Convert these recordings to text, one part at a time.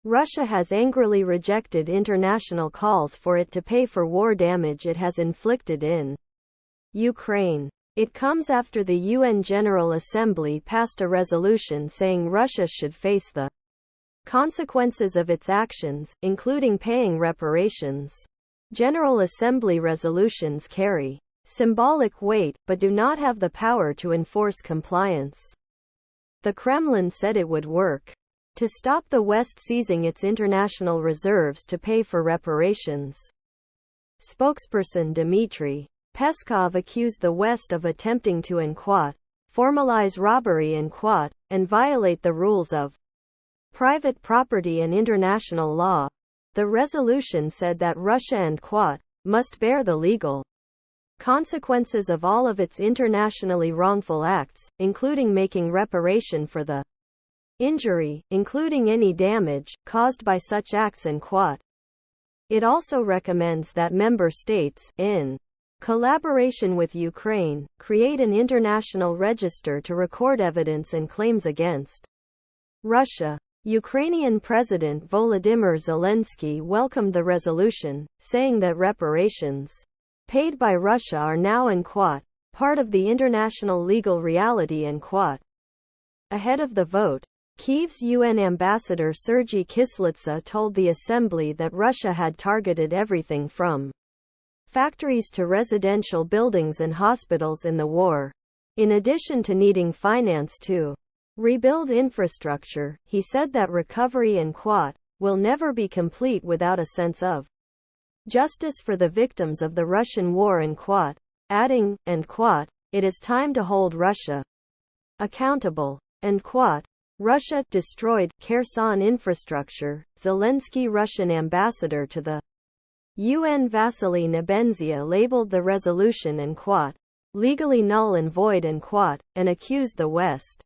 Russia has angrily rejected international calls for it to pay for war damage it has inflicted in Ukraine. It comes after the UN General Assembly passed a resolution saying Russia should face the consequences of its actions, including paying reparations. General Assembly resolutions carry symbolic weight, but do not have the power to enforce compliance. The Kremlin said it would work to stop the West seizing its international reserves to pay for reparations. Spokesperson Dmitry Peskov accused the West of attempting to formalize robbery and violate the rules of private property and international law. The resolution said that Russia and must bear the legal consequences of all of its internationally wrongful acts, including making reparation for the injury, including any damage caused by such acts and It also recommends that member states, in collaboration with Ukraine, create an international register to record evidence and claims against Russia. Ukrainian President Volodymyr Zelensky welcomed the resolution, saying that reparations paid by Russia are now part of the international legal reality and Ahead of the vote, Kyiv's UN ambassador Sergei Kislitsa told the assembly that Russia had targeted everything from factories to residential buildings and hospitals in the war. In addition to needing finance to rebuild infrastructure, he said that recovery and will never be complete without a sense of justice for the victims of the Russian war and adding, it is time to hold Russia accountable, and Russia destroyed Kherson infrastructure. Zelensky, Russian ambassador to the UN Vasily Nebenzia, labeled the resolution and legally null and void and accused the West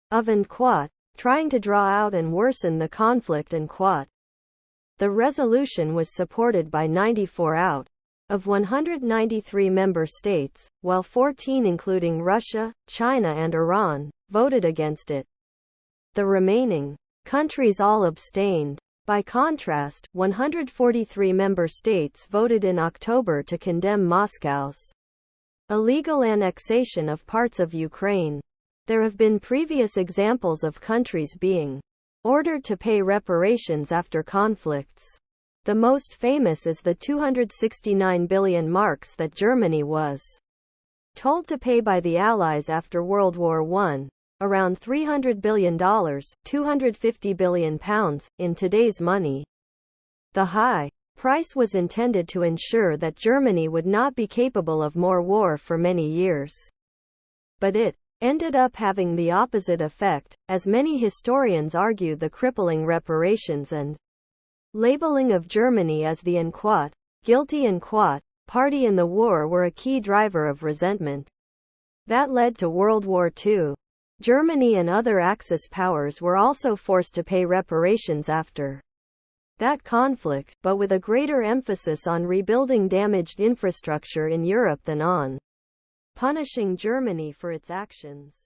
of trying to draw out and worsen the conflict and The resolution was supported by 94 out of 193 member states, while 14 including Russia, China and Iran voted against it. The remaining countries all abstained. By contrast, 143 member states voted in October to condemn Moscow's illegal annexation of parts of Ukraine. There have been previous examples of countries being ordered to pay reparations after conflicts. The most famous is the 269 billion marks that Germany was told to pay by the Allies after World War I. Around $300 billion, £250 billion, in today's money. The high price was intended to ensure that Germany would not be capable of more war for many years. But it ended up having the opposite effect, as many historians argue. The crippling reparations and labeling of Germany as the guilty party in the war were a key driver of resentment. That led to World War II. Germany and other Axis powers were also forced to pay reparations after that conflict, but with a greater emphasis on rebuilding damaged infrastructure in Europe than on punishing Germany for its actions.